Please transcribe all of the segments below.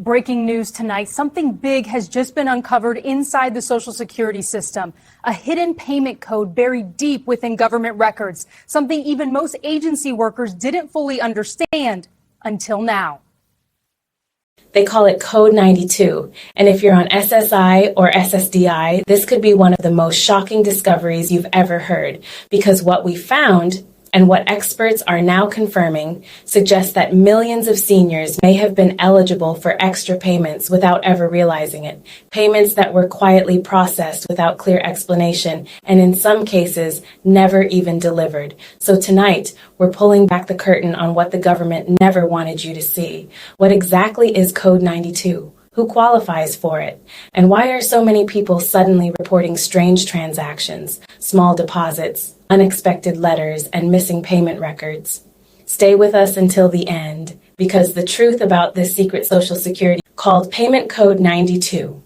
Breaking news tonight, something big has just been uncovered inside the Social Security system. A hidden payment code buried deep within government records, something even most agency workers didn't fully understand until now. They call it Code 92, and if you're on SSI or SSDI, this could be one of the most shocking discoveries you've ever heard, because what we found, and what experts are now confirming, suggests that millions of seniors may have been eligible for extra payments without ever realizing it. Payments that were quietly processed without clear explanation, and in some cases, never even delivered. So tonight, we're pulling back the curtain on what the government never wanted you to see. What exactly is Code 92? Who qualifies for it? And why are so many people suddenly reporting strange transactions, small deposits, unexpected letters, and missing payment records? Stay with us until the end, because the truth about this secret Social Security called Payment Code 92.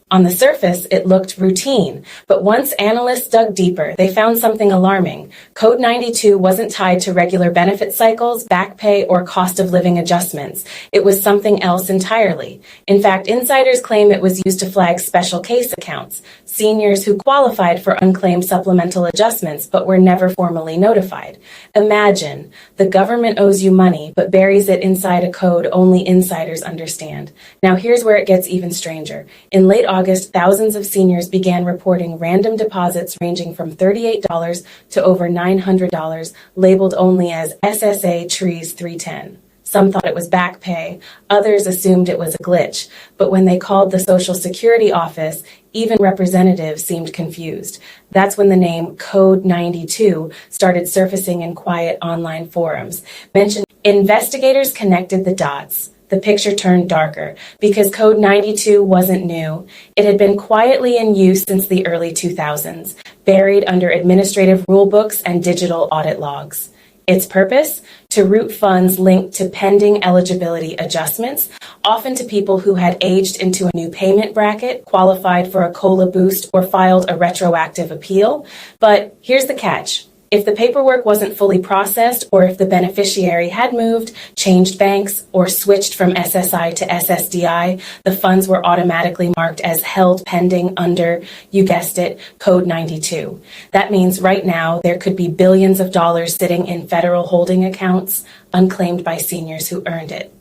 On the surface, it looked routine, but once analysts dug deeper, they found something alarming. Code 92 wasn't tied to regular benefit cycles, back pay, or cost of living adjustments. It was something else entirely. In fact, insiders claim it was used to flag special case accounts, seniors who qualified for unclaimed supplemental adjustments but were never formally notified. Imagine, the government owes you money but buries it inside a code only insiders understand. Now here's where it gets even stranger. In late August, thousands of seniors began reporting random deposits ranging from $38 to over $900, labeled only as SSA Trees 310. Some thought it was back pay, others assumed it was a glitch, but when they called the Social Security office, even representatives seemed confused. That's when the name Code 92 started surfacing in quiet online forums. Investigators connected the dots. The picture turned darker because Code 92 wasn't new. It had been quietly in use since the early 2000s, buried under administrative rulebooks and digital audit logs. Its purpose? To route funds linked to pending eligibility adjustments, often to people who had aged into a new payment bracket, qualified for a COLA boost, or filed a retroactive appeal. But here's the catch. If the paperwork wasn't fully processed, or if the beneficiary had moved, changed banks, or switched from SSI to SSDI, the funds were automatically marked as held pending under, you guessed it, Code 92. That means right now there could be billions of dollars sitting in federal holding accounts, unclaimed by seniors who earned it.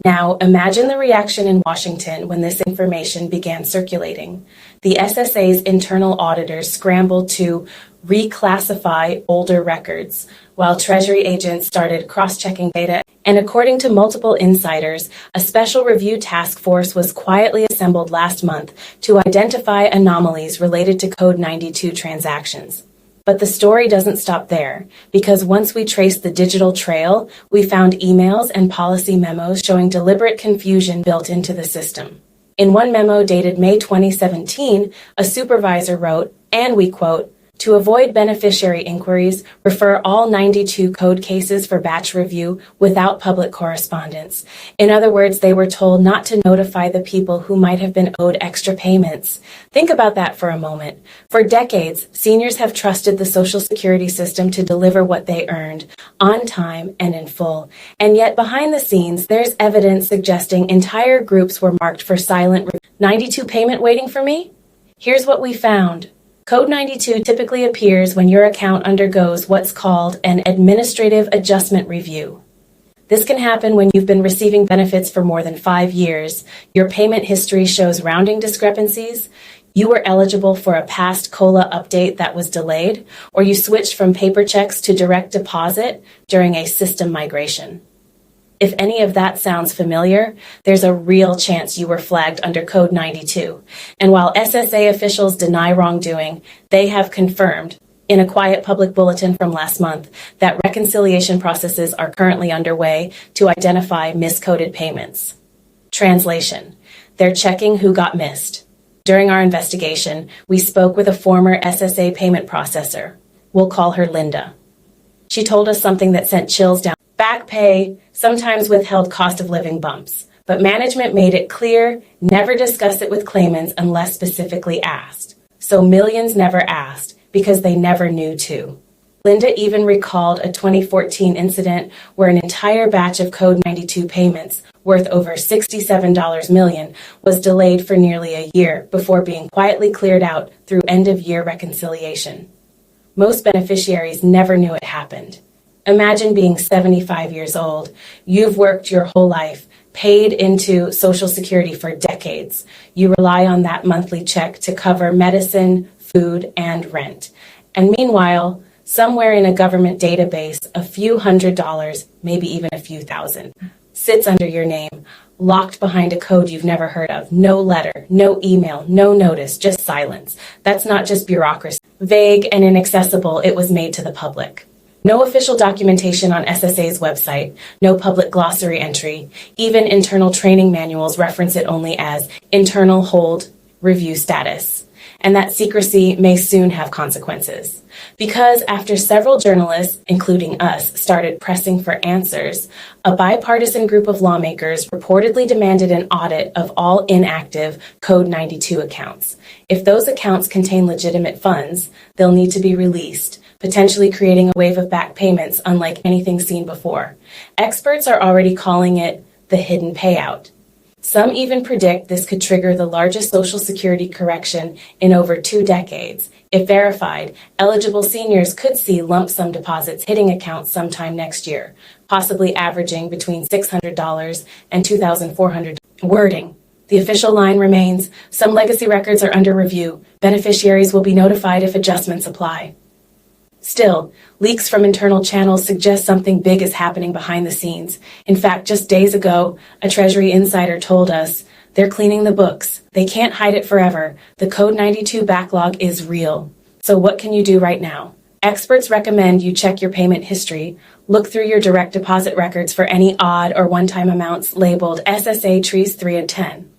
Now, imagine the reaction in Washington when this information began circulating. The SSA's internal auditors scrambled to reclassify older records, while Treasury agents started cross-checking data. And according to multiple insiders, a special review task force was quietly assembled last month to identify anomalies related to Code 92 transactions. But the story doesn't stop there, because once we traced the digital trail, we found emails and policy memos showing deliberate confusion built into the system. In one memo dated May 2017, a supervisor wrote, and we quote, "To avoid beneficiary inquiries, refer all 92 code cases for batch review without public correspondence." In other words, they were told not to notify the people who might have been owed extra payments. Think about that for a moment. For decades, seniors have trusted the Social Security system to deliver what they earned, on time and in full. And yet behind the scenes, there's evidence suggesting entire groups were marked for silent 92 payment waiting for me? Here's what we found. Code 92 typically appears when your account undergoes what's called an administrative adjustment review. This can happen when you've been receiving benefits for more than 5 years, your payment history shows rounding discrepancies, you were eligible for a past COLA update that was delayed, or you switched from paper checks to direct deposit during a system migration. If any of that sounds familiar, there's a real chance you were flagged under Code 92. And while SSA officials deny wrongdoing, they have confirmed, in a quiet public bulletin from last month, that reconciliation processes are currently underway to identify miscoded payments. Translation: they're checking who got missed. During our investigation, we spoke with a former SSA payment processor. We'll call her Linda. She told us something that sent chills down. Back pay sometimes withheld cost of living bumps, but management made it clear never discuss it with claimants unless specifically asked. So millions never asked because they never knew to. Linda even recalled a 2014 incident where an entire batch of Code 92 payments, worth over $67 million, was delayed for nearly a year before being quietly cleared out through end-of-year reconciliation. Most beneficiaries never knew it happened. Imagine being 75 years old. You've worked your whole life, paid into Social Security for decades. You rely on that monthly check to cover medicine, food, and rent. And meanwhile, somewhere in a government database, a few $100s, maybe even a few thousand, sits under your name, locked behind a code you've never heard of. No letter, no email, no notice, just silence. That's not just bureaucracy. Vague and inaccessible, it was made to the public. No official documentation on SSA's website, no public glossary entry, even internal training manuals reference it only as internal hold review status. And that secrecy may soon have consequences. Because after several journalists, including us, started pressing for answers, a bipartisan group of lawmakers reportedly demanded an audit of all inactive Code 92 accounts. If those accounts contain legitimate funds, they'll need to be released, potentially creating a wave of back payments unlike anything seen before. Experts are already calling it the hidden payout. Some even predict this could trigger the largest Social Security correction in over 2 decades. If verified, eligible seniors could see lump sum deposits hitting accounts sometime next year, possibly averaging between $600 and $2,400. Wording. The official line remains, some legacy records are under review. Beneficiaries will be notified if adjustments apply. Still, leaks from internal channels suggest something big is happening behind the scenes. In fact, just days ago, a Treasury insider told us they're cleaning the books. They can't hide it forever. The Code 92 backlog is real. So what can you do right now? Experts recommend you check your payment history, look through your direct deposit records for any odd or one-time amounts labeled SSA Trees 3 and 10.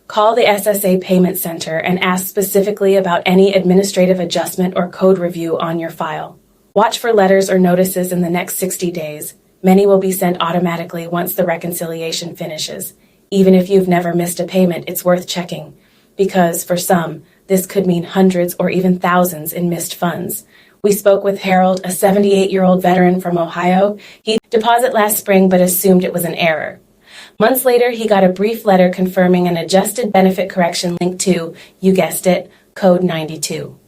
Call the SSA Payment Center and ask specifically about any administrative adjustment or code review on your file. Watch for letters or notices in the next 60 days. Many will be sent automatically once the reconciliation finishes. Even if you've never missed a payment, it's worth checking, because for some, this could mean hundreds or even thousands in missed funds. We spoke with Harold, a 78-year-old veteran from Ohio. He deposited last spring but assumed it was an error. Months later, he got a brief letter confirming an adjusted benefit correction linked to, you guessed it, Code 92.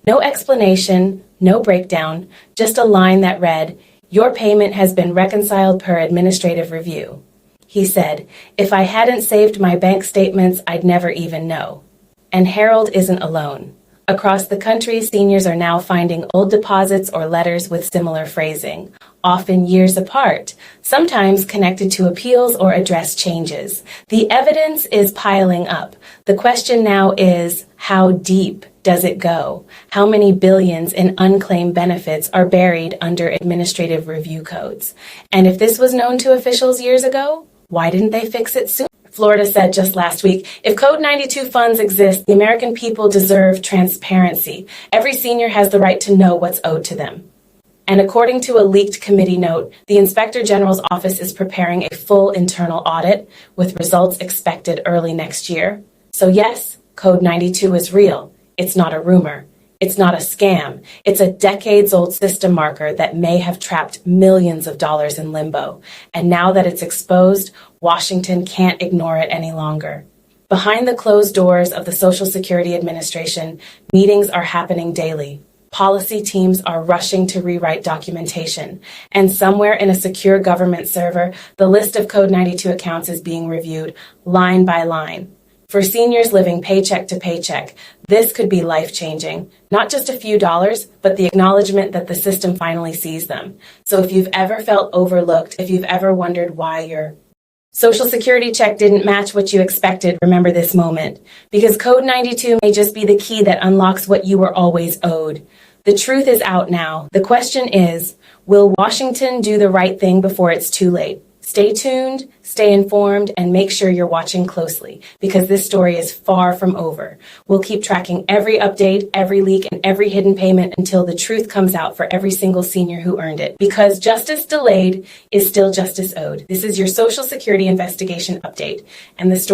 No explanation, no breakdown, just a line that read, your payment has been reconciled per administrative review. He said, if I hadn't saved my bank statements, I'd never even know. And Harold isn't alone. Across the country, seniors are now finding old deposits or letters with similar phrasing, often years apart, sometimes connected to appeals or address changes. The evidence is piling up. The question now is, how deep does it go? How many billions in unclaimed benefits are buried under administrative review codes? And if this was known to officials years ago, why didn't they fix it sooner? Florida said just last week, if Code 92 funds exist, the American people deserve transparency. Every senior has the right to know what's owed to them. And according to a leaked committee note, the Inspector General's office is preparing a full internal audit with results expected early next year. So yes, Code 92 is real. It's not a rumor. It's not a scam. It's a decades-old system marker that may have trapped millions of dollars in limbo. And now that it's exposed, Washington can't ignore it any longer. Behind the closed doors of the Social Security Administration, meetings are happening daily. Policy teams are rushing to rewrite documentation. And somewhere in a secure government server, the list of Code 92 accounts is being reviewed line by line. For seniors living paycheck to paycheck, this could be life-changing. Not just a few dollars, but the acknowledgement that the system finally sees them. So if you've ever felt overlooked, if you've ever wondered why your Social Security check didn't match what you expected, remember this moment. Because Code 92 may just be the key that unlocks what you were always owed. The truth is out now. The question is, will Washington do the right thing before it's too late? Stay tuned, stay informed, and make sure you're watching closely, because this story is far from over. We'll keep tracking every update, every leak, and every hidden payment until the truth comes out for every single senior who earned it. Because justice delayed is still justice owed. This is your Social Security investigation update, and the story